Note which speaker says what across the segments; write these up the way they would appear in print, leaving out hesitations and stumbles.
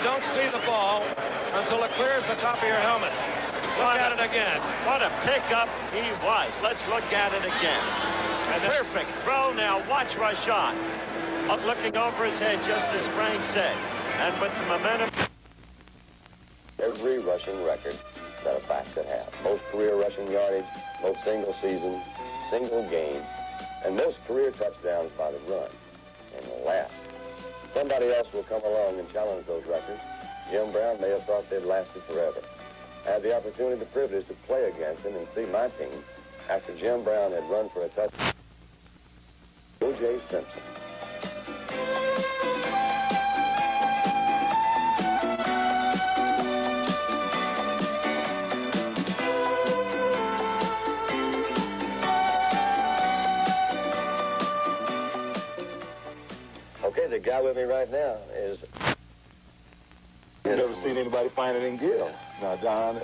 Speaker 1: don't see the ball until it clears the top of your helmet. Look at it again.
Speaker 2: What a pickup he was. Let's look at it again. And perfect throw. Now watch Rashad. Looking over his head, just as Frank said. And with the momentum.
Speaker 3: Every rushing record that a back could have. Most career rushing yardage, most single season, single game, and most career touchdowns by the run. And the last. Somebody else will come along and challenge those records. Jim Brown may have thought they'd lasted forever. I had the opportunity, the privilege to play against him and see my team after Jim Brown had run for a touchdown. O.J. Simpson. Okay, the guy with me right now is...
Speaker 4: You've never seen anybody find it in Gale. Now, Don,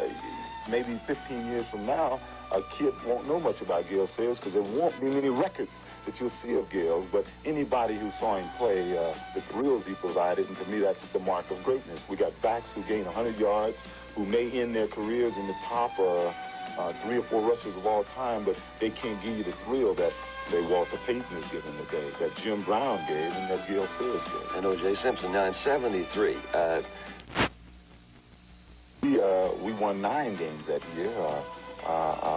Speaker 4: maybe 15 years from now, a kid won't know much about Gale Sayers because there won't be many records that you'll see of Gale. But anybody who saw him play, the thrills he provided, and to me, that's the mark of greatness. We got backs who gain 100 yards, who may end their careers in the top 3 or 4 rushers of all time, but they can't give you the thrill that, say, Walter Payton has given today, that Jim Brown gave, and that Gale Sayers gave.
Speaker 3: And O.J. Simpson. Now, in 73...
Speaker 4: We won 9 games that year.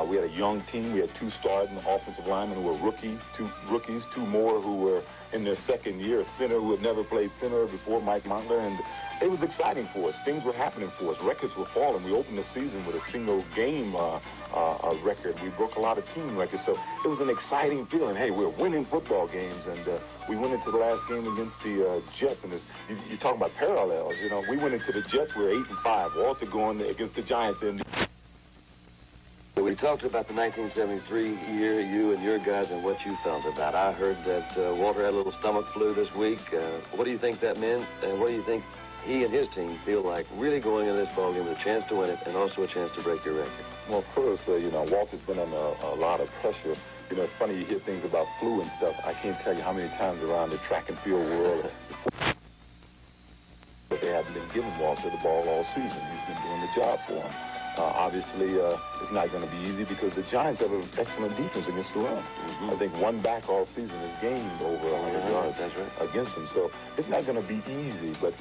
Speaker 4: We had a young team. We had 2 starting offensive linemen who were two rookies, 2 more who were in their second year, a center who had never played center before, Mike Montler, and it was exciting for us. Things were happening for us. Records were falling. We opened the season with a single game record. We broke a lot of team records, so it was an exciting feeling. Hey, we're winning football games, and we went into the last game against the Jets, and you talk about parallels. You know, we went into the Jets. We were 8-5. Walter going against the Giants.
Speaker 3: We talked about the 1973 year, you and your guys, and what you felt about. I heard that Walter had a little stomach flu this week. What do you think that meant, and what do you think he and his team feel like really going into this ballgame with a chance to win it and also a chance to break your record?
Speaker 4: Well, first, you know, Walter's been under a lot of pressure. You know, it's funny you hear things about flu and stuff. I can't tell you how many times around the track and field world but they haven't been giving Walter the ball all season. He's been doing the job for him. Obviously, it's not going to be easy because the Giants have an excellent defense against the run. I think one back all season has gained over 100 yards against them. So it's not going to be easy, but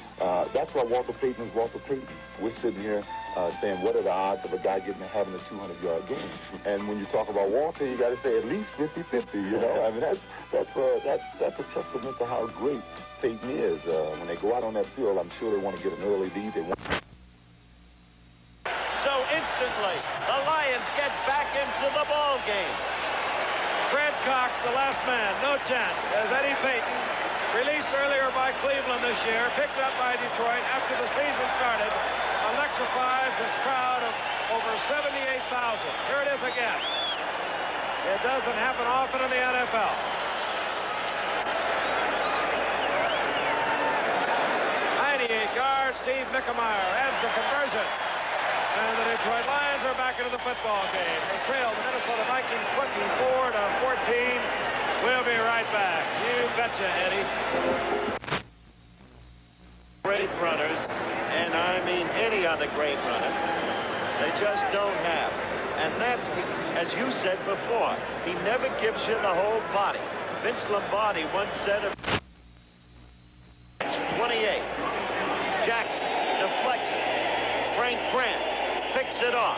Speaker 4: that's why Walter Payton is Walter Payton. We're sitting here saying, what are the odds of a guy having a 200-yard game? And when you talk about Walter, you got to say at least 50-50, you know? I mean, that's a testament to how great Payton is. When they go out on that field, I'm sure they want to get an early lead.
Speaker 2: So instantly, the Lions get back into the ball game.
Speaker 1: Fred Cox, the last man, no chance, as Eddie Payton, released earlier by Cleveland this year, picked up by Detroit after the season started, electrifies this crowd of over 78,000. Here it is again. It doesn't happen often in the NFL. 98 yards, Steve Mickemeyer adds the conversion. And the Detroit Lions are back into the football game. They trail the Minnesota Vikings 24-14. We'll be right back. You betcha, Eddie.
Speaker 2: Great runners, and I mean any other great runner, they just don't have. And that's, as you said before, he never gives you the whole body. Vince Lombardi once said of 28. Jackson deflects it. Frank Grant picks it off,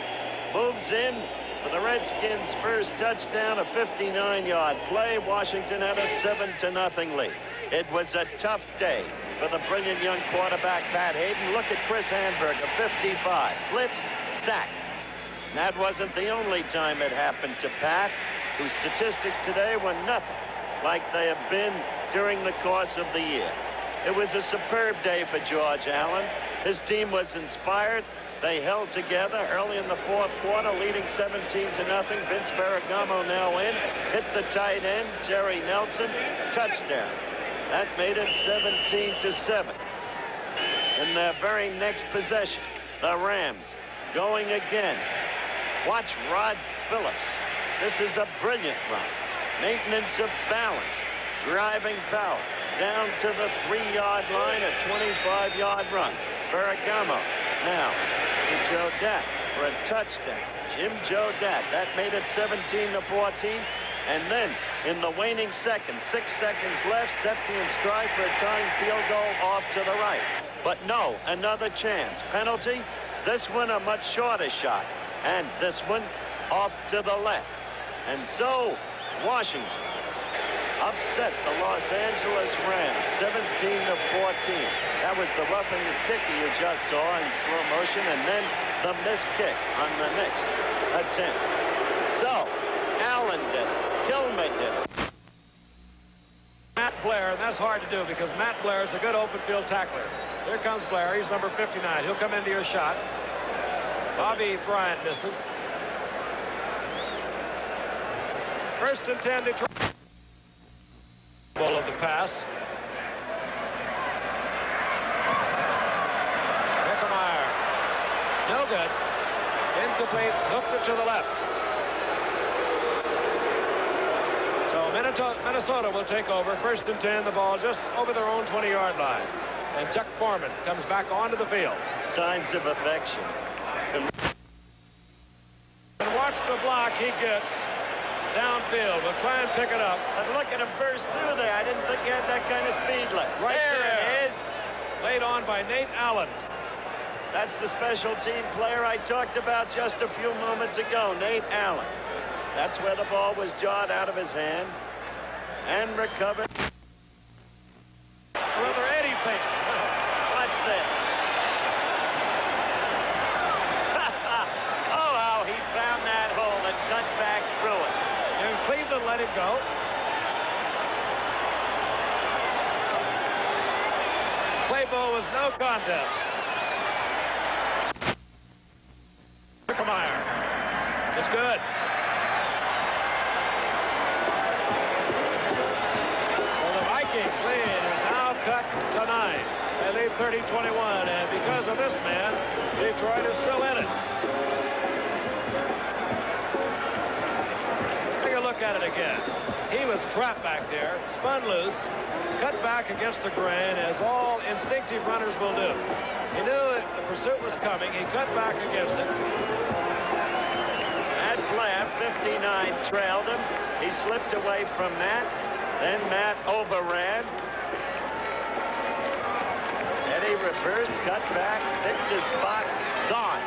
Speaker 2: moves in for the Redskins' first touchdown, a 59-yard play. Washington had a 7-0 lead. It was a tough day for the brilliant young quarterback, Pat Hayden. Look at Chris Hanberg, a 55. Blitz, sack. And that wasn't the only time it happened to Pat, whose statistics today were nothing like they have been during the course of the year. It was a superb day for George Allen. His team was inspired. They held together early in the fourth quarter, leading 17-0. Vince Ferragamo now in, hit the tight end, Jerry Nelson, touchdown. That made it 17-7. In their very next possession, the Rams going again. Watch Rod Phillips. This is a brilliant run. Maintenance of balance, driving power down to the 3-yard line, a 25-yard run. Ferragamo. Now to Joe Datt for a touchdown. Jim Joe Datt. That made it 17-14. And then in the waning seconds, 6 seconds left, Septian stride for a tying field goal off to the right. But no, another chance. Penalty. This one a much shorter shot. And this one off to the left. And so Washington upset the Los Angeles Rams 17-14. That was the roughing the kicker you just saw in slow motion, and then the missed kick on the next attempt. So Allen did it. Kilmer did it.
Speaker 1: Matt Blair, and that's hard to do because Matt Blair is a good open field tackler. Here comes Blair. He's number 59. He'll come into your shot. Bobby Bryant misses. 1st and 10, Detroit. Ball of the pass. Wickemeyer. No good. Incomplete. Hooked it to the left. So Minnesota will take over. 1st and 10. The ball just over their own 20-yard line. And Chuck Foreman comes back onto the field.
Speaker 2: Signs of affection.
Speaker 1: And watch the block he gets downfield. We'll try and pick it up.
Speaker 2: But look at him burst through there. I didn't think he had that kind of speed left.
Speaker 1: Right
Speaker 2: there
Speaker 1: there.
Speaker 2: it is.
Speaker 1: Laid on by Nate Allen.
Speaker 2: That's the special team player I talked about just a few moments ago, Nate Allen. That's where the ball was jawed out of his hand and recovered.
Speaker 1: Another Eddie Payton.
Speaker 2: Watch this. Oh, how he found that hole and cut back through it.
Speaker 1: And Cleveland let him go. Play ball was no contest. Wickemeyer. It's good. Well, the Vikings lead is now cut to 9. They lead 30-21, and because of this man, Detroit is still in it. Take a look at it again. He was trapped back there, spun loose, cut back against the grain, as all instinctive runners will do. He knew that the pursuit was coming. He cut back against it.
Speaker 2: Matt Blair, 59, trailed him. He slipped away from Matt. Then Matt overran. Eddie reversed, cut back, picked his spot, gone.